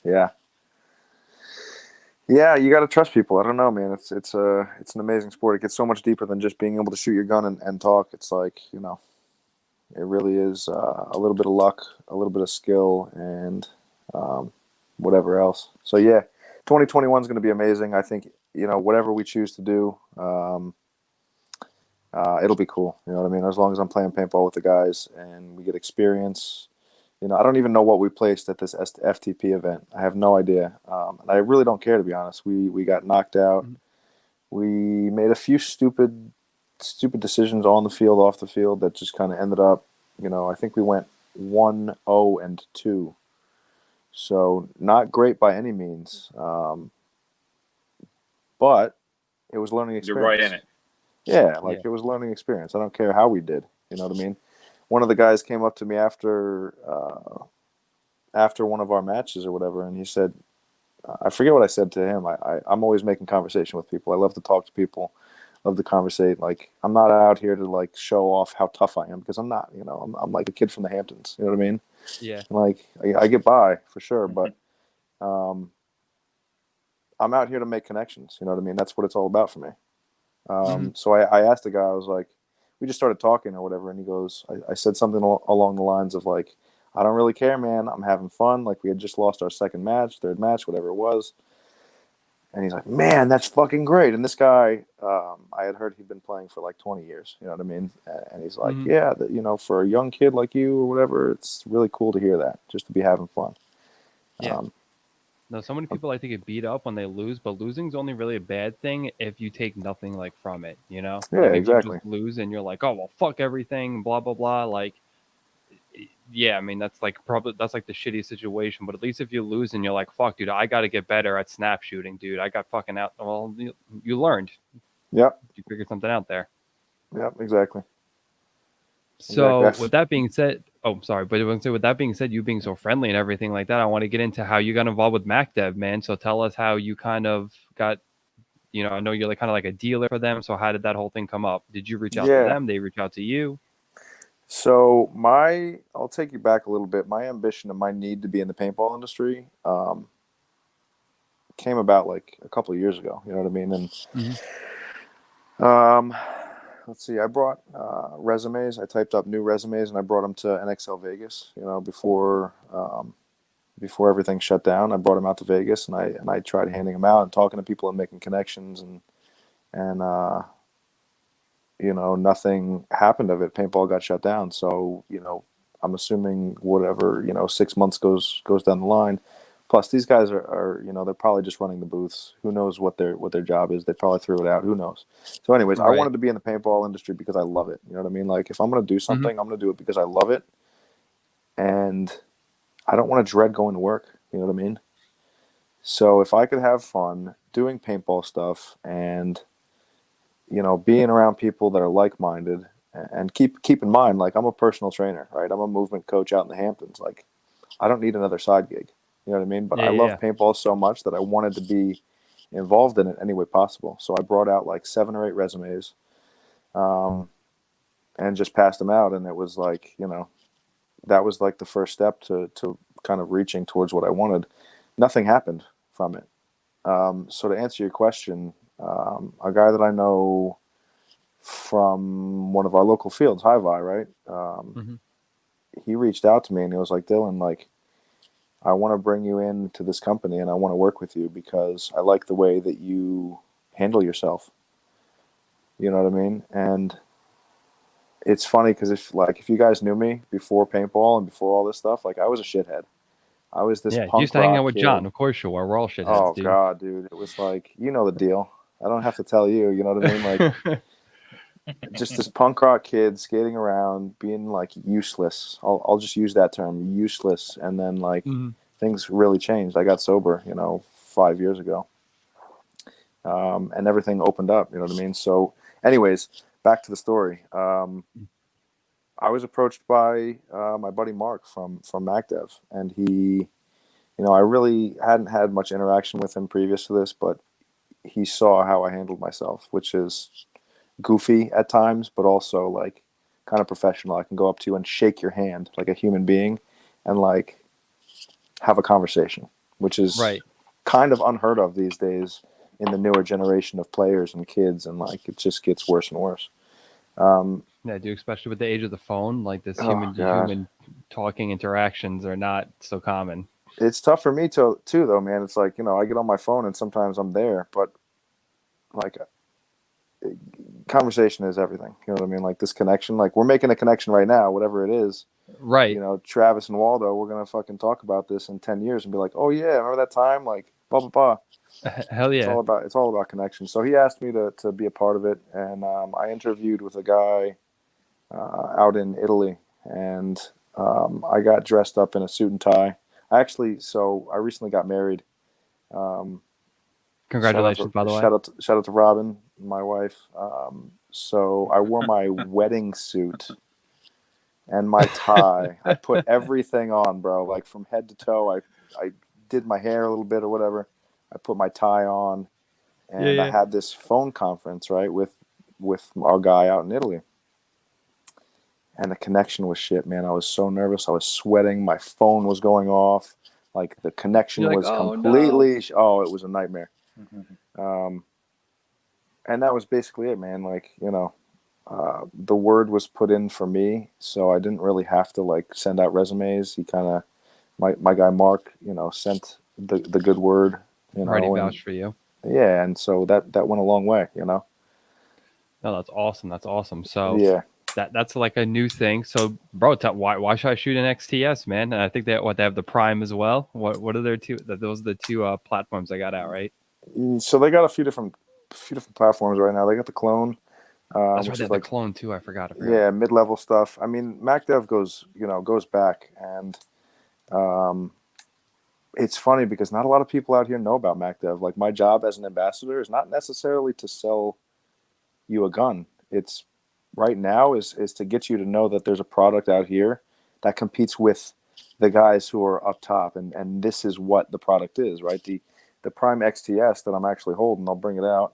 Yeah. Yeah, you got to trust people. I don't know, man. It's an amazing sport. It gets so much deeper than just being able to shoot your gun and talk. It's like, it really is a little bit of luck, a little bit of skill, and whatever else. So yeah, 2021 is going to be amazing. I think whatever we choose to do, it'll be cool. You know what I mean? As long as I'm playing paintball with the guys and we get experience. I don't even know what we placed at this FTP event. I have no idea, and I really don't care, to be honest. We got knocked out. We made a few stupid decisions on the field, off the field, that just kind of ended up. I think we went 1-0-2, so not great by any means. But it was learning experience. You're right in it. Yeah, it was learning experience. I don't care how we did. You know what I mean? One of the guys came up to me after one of our matches or whatever, and he said, I forget what I said to him. I'm always making conversation with people. I love to talk to people, love to conversate. Like, I'm not out here to show off how tough I am, because I'm not. I'm like a kid from the Hamptons. You know what I mean? Yeah. I get by for sure, but I'm out here to make connections. You know what I mean? That's what it's all about for me. So I asked the guy. I was like, we just started talking or whatever, and he goes, I said something along the lines of I don't really care, man. I'm having fun. We had just lost our third match, whatever it was. And he's like, man, that's fucking great. And this guy, I had heard he'd been playing for 20 years. You know what I mean? And he's like, yeah, for a young kid like you or whatever, it's really cool to hear that, just to be having fun. Yeah. No, so many people like to get beat up when they lose, but losing's only really a bad thing if you take nothing from it, Yeah, if exactly. you just lose and you're like, oh, well, fuck everything, blah, blah, blah. Yeah, I mean, that's probably the shitty situation, but at least if you lose and you're like, fuck, dude, I got to get better at snap shooting, dude. I got fucking out. Well, you learned. Yep. You figured something out there. Yep, exactly. So with that being said, with that being said, you being so friendly and everything like that, I want to get into how you got involved with MacDev, man. So tell us how you kind of got, I know you're kind of like a dealer for them. So how did that whole thing come up? Did you reach out to them? They reach out to you? So I'll take you back a little bit. My ambition and my need to be in the paintball industry came about a couple of years ago. You know what I mean? And let's see, I brought resumes. I typed up new resumes and I brought them to NXL Vegas. Before everything shut down, I brought them out to Vegas and I tried handing them out and talking to people and making connections and nothing happened of it. Paintball got shut down. So, I'm assuming whatever, 6 months goes down the line. Plus these guys are they're probably just running the booths. Who knows what their job is? They probably threw it out. Who knows? So anyways, right. I wanted to be in the paintball industry because I love it. You know what I mean? If I'm going to do something, I'm going to do it because I love it. And I don't want to dread going to work. You know what I mean? So if I could have fun doing paintball stuff and being around people that are like-minded, and keep in mind, I'm a personal trainer, right? I'm a movement coach out in the Hamptons. I don't need another side gig. You know what I mean? But I love paintball so much that I wanted to be involved in it any way possible. So I brought out 7 or 8 resumes, and just passed them out. And it was that was the first step to kind of reaching towards what I wanted. Nothing happened from it. So to answer your question, a guy that I know from one of our local fields, High Vi, right? He reached out to me and he was like, Dylan, I want to bring you into this company and I want to work with you because I like the way that you handle yourself. You know what I mean? And it's funny because if you guys knew me before paintball and before all this stuff, I was a shithead. I was this punk used to hang out with kid. John. Of course you are. We're all shitheads, Oh, dude. God, dude. It was the deal. I don't have to tell you. You know what I mean? Just this punk rock kid skating around, being useless. I'll just use that term, useless. And then things really changed. I got sober, 5 years ago, and everything opened up. You know what I mean? So, anyways, back to the story. I was approached by my buddy Mark from MacDev, and he, I really hadn't had much interaction with him previous to this, but he saw how I handled myself, which is goofy at times, but also kind of professional. I can go up to you and shake your hand like a human being and have a conversation, which is kind of unheard of these days in the newer generation of players and kids, and like it just gets worse and worse. Yeah, dude, especially with the age of the phone, like this human to human talking interactions are not so common. It's tough for me too, though, man. It's like, I get on my phone and sometimes I'm there, but like conversation is everything. You know what I mean? Like this connection, like we're making a connection right now, whatever it is. Right. Travis and Waldo, we're going to fucking talk about this in 10 years and be like, oh yeah, remember that time? Like blah, blah, blah. Hell yeah. It's all about connection. So he asked me to be a part of it. And I interviewed with a guy out in Italy, and I got dressed up in a suit and tie. I recently got married. Congratulations, by the way. Shout out to Robin, my wife. So I wore my wedding suit and my tie. I put everything on, bro, like from head to toe. I did my hair a little bit or whatever. I put my tie on, and I had this phone conference, right, with our guy out in Italy. And the connection was shit, man. I was so nervous. I was sweating. My phone was going off. Like the connection was completely. No. Oh, it was a nightmare. Mm-hmm. And that was basically it, man. Like, the word was put in for me, so I didn't really have to like send out resumes. He kind of, my guy Mark, sent the good word. Already vouched for you. Yeah, and so that went a long way. No, that's awesome. That's awesome. So yeah. That's like a new thing. So, bro, why should I shoot an XTS, man? And I think they have the Prime as well. What are their two? Those are the two platforms I got out, right? So they got a few different platforms right now. They got the Clone. That's right, the Clone too. I forgot. Yeah, mid-level stuff. I mean, MacDev goes back, and it's funny because not a lot of people out here know about MacDev. Like my job as an ambassador is not necessarily to sell you a gun. It's right now is to get you to know that there's a product out here that competes with the guys who are up top, and this is what the product is, right? The Prime XTS that I'm actually holding, I'll bring it out.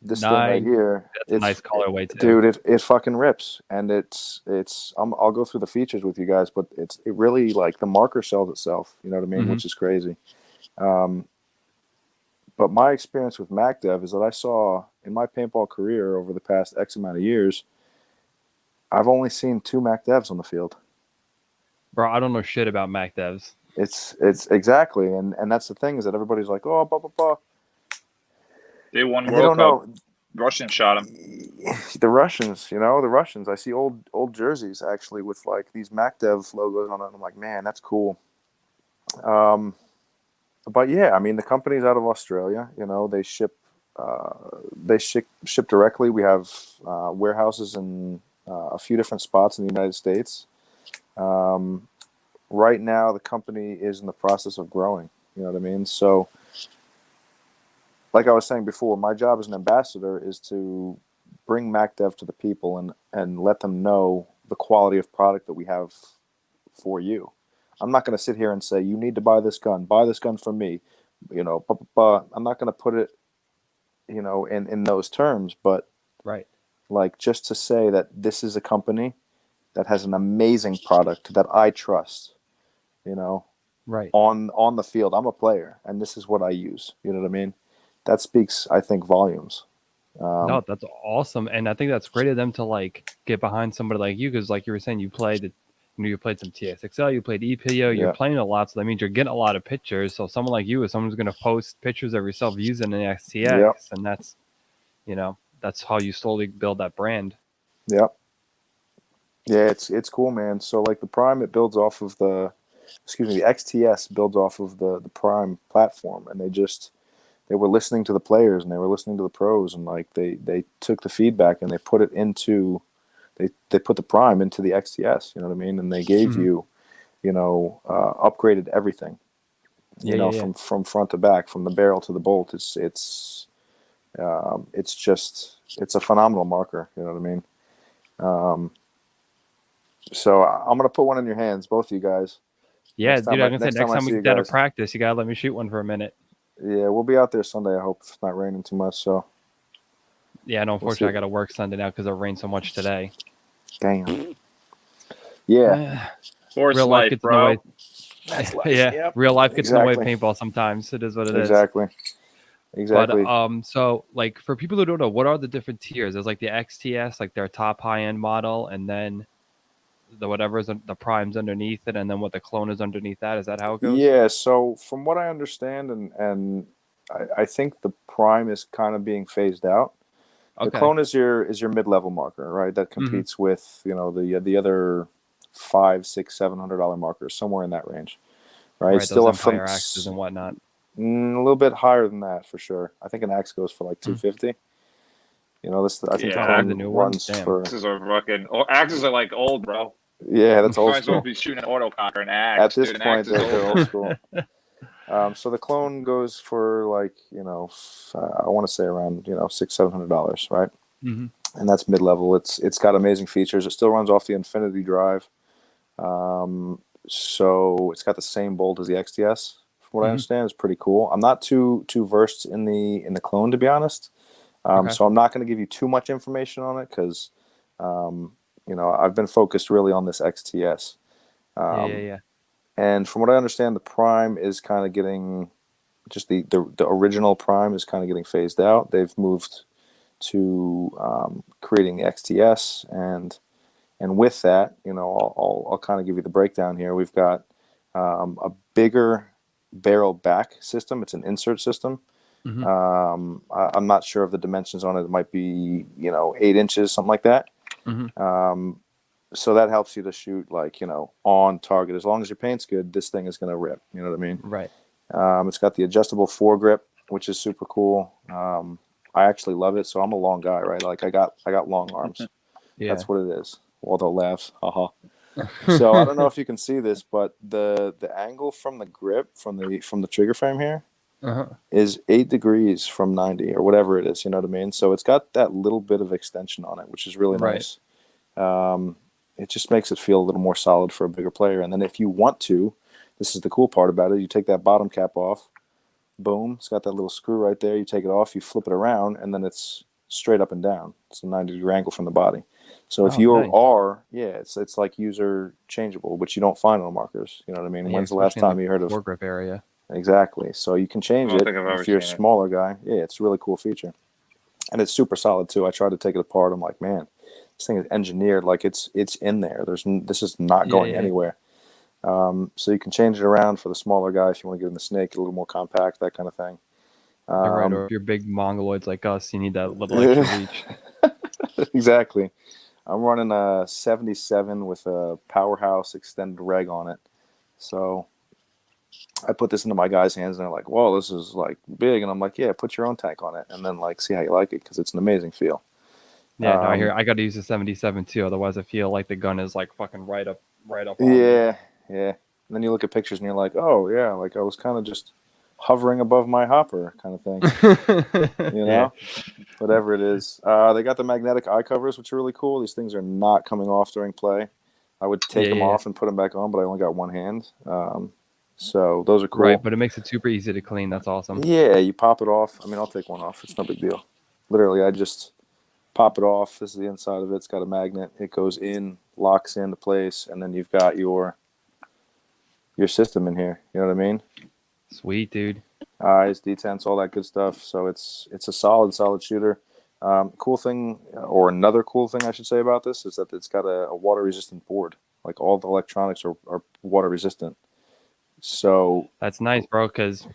This thing right here, it's a nice colorway too. Dude, it fucking rips, and I'll go through the features with you guys, but it really, like, the marker sells itself, you know what I mean? Mm-hmm. Which is crazy. But my experience with MacDev is that I saw in my paintball career over the past X amount of years, I've only seen 2 MacDevs on the field. Bro, I don't know shit about MacDevs. It's exactly, and that's the thing, is that everybody's like, oh, blah blah blah. They won World Cup. Russians shot them. The Russians. I see old jerseys actually with like these MacDev logos on it. I'm like, man, that's cool. But yeah, I mean, the company's out of Australia. They ship directly. We have warehouses in a few different spots in the United States. Right now, the company is in the process of growing. You know what I mean? So, like I was saying before, my job as an ambassador is to bring MacDev to the people and let them know the quality of product that we have for you. I'm not going to sit here and say, you need to buy this gun from me. I'm not going to put it, in those terms, but right. Like, just to say that this is a company that has an amazing product that I trust, right. On the field. I'm a player, and this is what I use. You know what I mean? That speaks, I think, volumes. No, that's awesome, and I think that's great of them to like get behind somebody like you, because like you were saying, you played some TSXL, you played EPO, you're playing a lot, so that means you're getting a lot of pictures. So someone like you is someone's going to post pictures of yourself using an XTX, and that's, that's how you slowly build that brand. Yep. Yeah, it's cool, man. So like the Prime, it builds off of the XTS builds off of the Prime platform, and they were listening to the players and they were listening to the pros, and like they took the feedback and they put it into they put the Prime into the XTS, you know what I mean? And they gave you, upgraded everything, from front to back, from the barrel to the bolt. It's a phenomenal marker, you know what I mean? So I'm gonna put one in your hands, both of you guys. Yeah, dude, I'm gonna say next time we get out of practice, you gotta let me shoot one for a minute. Yeah, we'll be out there Sunday, I hope, if it's not raining too much. So yeah, no, unfortunately, I got to work Sunday now because it rained so much today. Damn. Yeah. Force life, bro. That's life. Yeah, Yep. real life gets in the way of Exactly. paintball sometimes. It is what it is. Exactly. Exactly. But so like for people who don't know, what are the different tiers? There's like the XTS, like their top high end model, and then the whatever's the prime's underneath it, and then what the clone is underneath that. Is that how it goes? Yeah. So from what I understand, and I think the prime is kind of being phased out. The Okay. clone is your mid-level marker, right? That competes with the other $500, $600, $700 markers, somewhere in that range, right? Right, It's still those a Empire axes and whatnot. a little bit higher than that for sure. I think an axe goes for like $250. This I think the Yeah. clone The new ones? runs Damn. for Axes are fucking. Axes are like old, bro. that's old Might as well school. be shooting an autococker and axe. At this dude. An point, axe is they're old. old school. So the clone goes for like I want to say around $600-$700, right? Mm-hmm. And that's mid-level. It's got amazing features. It still runs off the Infinity drive, so it's got the same bolt as the XTS. From what I understand, it's pretty cool. I'm not too versed in the clone, to be honest. Okay. So I'm not going to give you too much information on it because I've been focused really on this XTS. Yeah. And from what I understand, the Prime is kind of getting just the original Prime is kind of getting phased out. They've moved to creating the XTS, and with that, I'll kind of give you the breakdown here. We've got a bigger barrel back system. It's an insert system. I'm not sure of the dimensions on it. It might be 8 inches, something like that. So that helps you to shoot like on target. As long as your paint's good, this thing is going to rip. You know what I mean? Right. It's got the adjustable foregrip, which is super cool. I actually love it. So I'm a long guy, right? Like I got long arms. Yeah. That's what it is. Waldo laughs. Haha. So I don't know if you can see this, but the angle from the grip from the trigger frame here is 8 degrees from 90 or whatever it is. You know what I mean? So it's got that little bit of extension on it, which is really nice. It just makes it feel a little more solid for a bigger player. And then if you want to, this is the cool part about it. You take that bottom cap off. Boom. It's got that little screw right there. You take it off, you flip it around, and then it's straight up and down. It's a 90-degree angle from the body. So if you are, it's like user changeable, which you don't find on markers. You know what I mean? Yeah, When's the last time you heard of foregrip area? Exactly. So you can change it if you're a smaller guy. Yeah, it's a really cool feature. And it's super solid too. I tried to take it apart. I'm like, man, this thing is engineered like it's in there. This is not going anywhere. So you can change it around for the smaller guy if you want to get in the snake, get a little more compact, that kind of thing. You're right. Or if you're big mongoloids like us, you need that little extra reach. Exactly. I'm running a 77 with a Powerhouse extended reg on it. So I put this into my guys' hands, and they're like, "Whoa, this is like big." And I'm like, "Yeah, put your own tank on it, and then like see how you like it because it's an amazing feel." Yeah, no, I hear. I got to use the 77 too, otherwise I feel like the gun is like fucking right up. On yeah. And then you look at pictures, and you're like, "Oh yeah, like I was kind of just hovering above my hopper, kind of thing." Whatever it is. They got the magnetic eye covers, which are really cool. These things are not coming off during play. I would take them off and put them back on, but I only got one hand. So those are cool. Right, but it makes it super easy to clean. That's awesome. Yeah, you pop it off. I mean, I'll take one off. It's no big deal. Literally, I just pop it off. This is the inside of it. It's got a magnet. It goes in, locks into place, and then you've got your system in here. You know what I mean? Sweet, dude. Eyes, detents, all that good stuff. So it's a solid shooter. Cool thing, or another cool thing I should say about this is that it's got a water resistant board. Like all the electronics are water resistant. So that's nice, bro. Because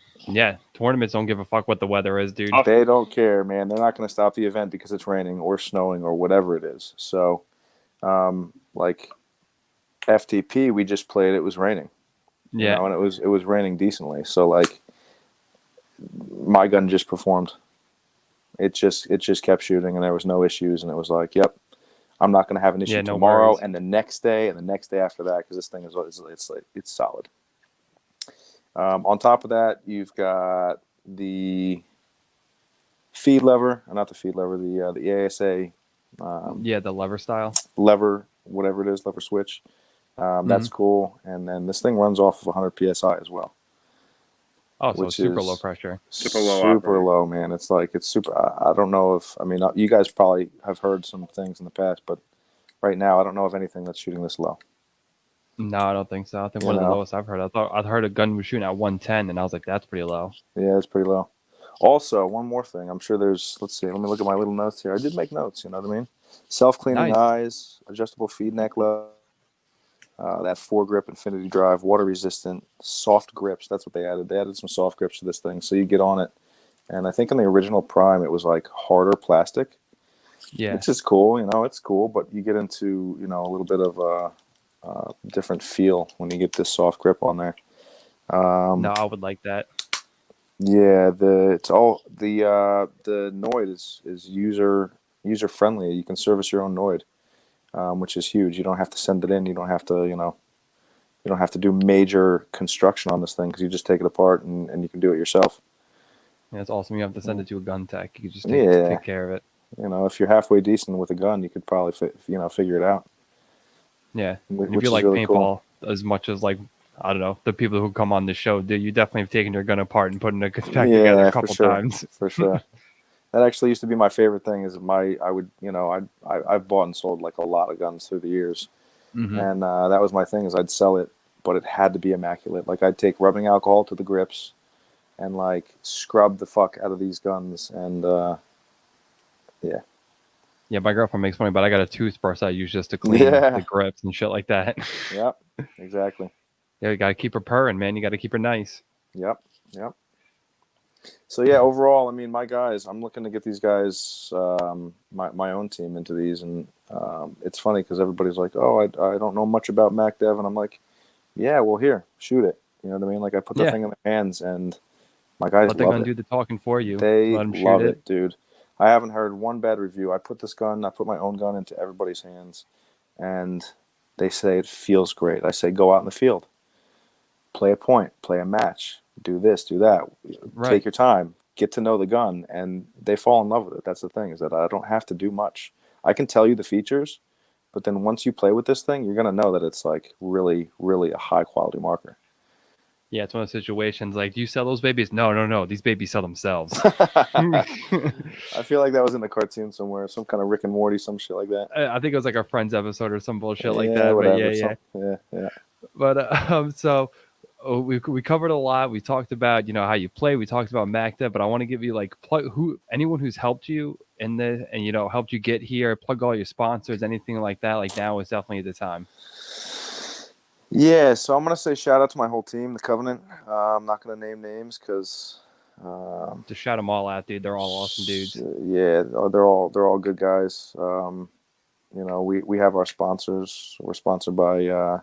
tournaments don't give a fuck what the weather is, dude. They don't care, man. They're not going to stop the event because it's raining or snowing or whatever it is. So, like FTP, we just played. It was raining. Yeah, and it was raining decently. So like, my gun just performed. It just kept shooting, and there was no issues. And it was like, yep, I'm not going to have an issue tomorrow, and the next day, and the next day after that, because this thing it's solid. On top of that, you've got the feed lever, not the feed lever, the ASA. The lever style. Lever, whatever it is, lever switch. That's cool. And then this thing runs off of 100 psi as well. Oh, so it's super low pressure. Super low, man. It's super. I don't know if, you guys probably have heard some things in the past, but right now I don't know of anything that's shooting this low. No, I don't think so. I think You one of the know? lowest I've heard. I heard a gun was shooting at 110, and I was like, that's pretty low. Yeah, it's pretty low. Also, one more thing. I'm sure there's. Let's see. Let me look at my little notes here. I did make notes. You know what I mean? Self-cleaning Nice. eyes, adjustable feed neck load, that foregrip infinity drive, water resistant, soft grips. That's what they added. They added some soft grips to this thing, so you get on it. And I think in the original Prime, it was like harder plastic. Yeah. Which is cool. You know, it's cool, but you get into a little bit of a different feel when you get this soft grip on there. No, I would like that. Yeah, the Noid is user friendly. You can service your own Noid, which is huge. You don't have to send it in. You don't have to you don't have to do major construction on this thing because you just take it apart and you can do it yourself. Yeah, it's awesome. You have to send it to a gun tech. You can just take care of it. You know, if you're halfway decent with a gun, you could probably figure it out. Yeah, Which if you is like really paintball cool. as much as, like, I don't know, the people who come on the show do, you definitely have taken your gun apart and putting it back together a couple times. For sure. That actually used to be my favorite thing. I've bought and sold like a lot of guns through the years, and that was my thing. Is I'd sell it, but it had to be immaculate. Like I'd take rubbing alcohol to the grips, and like scrub the fuck out of these guns, and yeah. Yeah, my girlfriend makes money, but I got a toothbrush I use just to clean the grips and shit like that. Yep, exactly. Yeah, you got to keep her purring, man. You got to keep her nice. Yep. So yeah, overall, I mean, my guys, I'm looking to get these guys, my own team into these, and it's funny because everybody's like, "Oh, I don't know much about MacDev," and I'm like, "Yeah, well, here, shoot it." You know what I mean? Like I put the thing in their hands, and my guys let the love gun it. do the talking for you. They let them love shoot it, dude. I haven't heard one bad review. I put my own gun into everybody's hands, and they say it feels great. I say, go out in the field, play a point, play a match, do this, do that. Right. Take your time, get to know the gun, and they fall in love with it. That's the thing, is that I don't have to do much. I can tell you the features, but then once you play with this thing, you're going to know that it's like really, really a high quality marker. Yeah, it's one of those situations like, do you sell those babies? No. These babies sell themselves. I feel like that was in the cartoon somewhere, some kind of Rick and Morty, some shit like that. I think it was like a Friends episode or some bullshit like Yeah, that. whatever. But Yeah. But so we covered a lot. We talked about how you play. We talked about MacDev, but I want to give you like anyone who's helped you in this and helped you get here. Plug all your sponsors, anything like that. Like now is definitely the time. Yeah, so I'm gonna say shout out to my whole team, the Covenant. I'm not gonna name names because just shout them all out, dude. They're all awesome dudes. Yeah, they're all good guys. We have our sponsors. We're sponsored by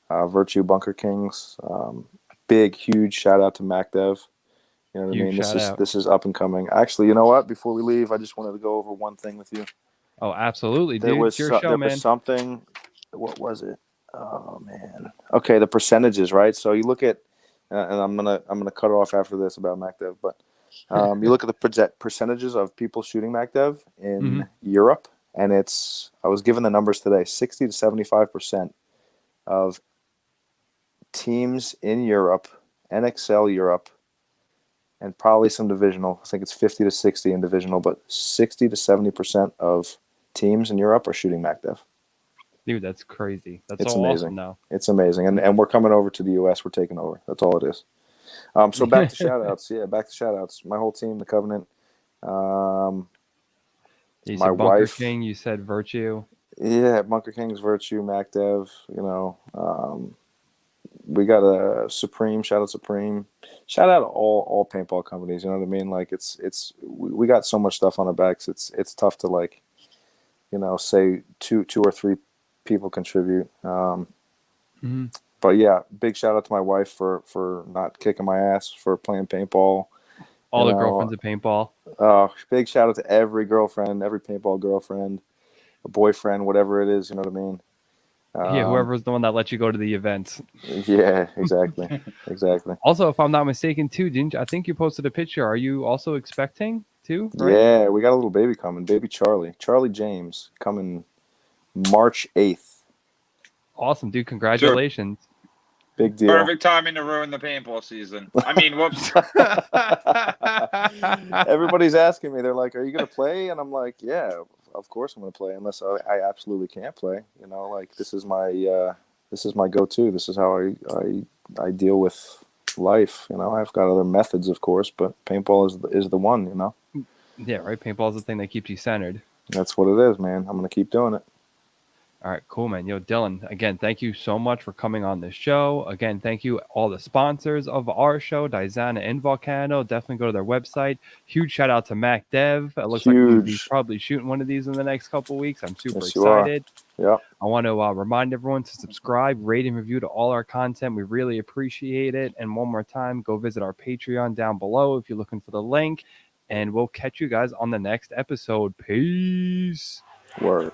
Virtue Bunker Kings. Big, huge shout out to MacDev. You know what I mean? This is up and coming. Actually, you know what? Before we leave, I just wanted to go over one thing with you. Oh, absolutely, dude. It's your show, man. Was something. What was it? Oh man. Okay, the percentages, right? So you look at, and I'm gonna cut off after this about MacDev, but you look at the percentages of people shooting MacDev in Europe, and I was given the numbers today: 60 to 75% of teams in Europe, NXL Europe, and probably some divisional. I think it's 50 to 60 in divisional, but 60 to 70% of teams in Europe are shooting MacDev. Dude, that's crazy. It's so amazing. Awesome now. It's amazing. And we're coming over to the US. We're taking over. That's all it is. So back to shout outs. Yeah, back to shout outs. My whole team, the Covenant. You my said Bunker wife. King, you said Virtue. Yeah, Bunker King's Virtue, MacDev, we got a Supreme, shout out Supreme. Shout out all paintball companies, you know what I mean? Like we got so much stuff on our backs. It's tough to like, say two or three people contribute. But yeah, big shout out to my wife for not kicking my ass for playing paintball. All the girlfriends of paintball. Big shout out to every girlfriend, every paintball girlfriend, a boyfriend, whatever it is, you know what I mean? Yeah, whoever's the one that lets you go to the events. Yeah, exactly. Exactly. Also, if I'm not mistaken, too, I think you posted a picture. Are you also expecting too? Right? Yeah, we got a little baby coming, baby Charlie James, coming March 8th. Awesome, dude. Congratulations. Sure. Big deal. Perfect timing to ruin the paintball season. I mean, whoops. Everybody's asking me. They're like, "Are you going to play?" And I'm like, "Yeah, of course I'm going to play, unless I absolutely can't play." Like this is my this is my go-to. This is how I deal with life. You know, I've got other methods, of course, but paintball is the one. You know. Yeah, right. Paintball is the thing that keeps you centered. That's what it is, man. I'm gonna keep doing it. All right, cool, man. Yo, Dylan, again, thank you so much for coming on this show. Again, thank you all the sponsors of our show, Dizana and Volcano. Definitely go to their website. Huge shout out to MacDev. It looks like I'm going to be probably shooting one of these in the next couple weeks. I'm super excited. Yeah. I want to remind everyone to subscribe, rate, and review to all our content. We really appreciate it. And one more time, go visit our Patreon down below if you're looking for the link. And we'll catch you guys on the next episode. Peace. Word.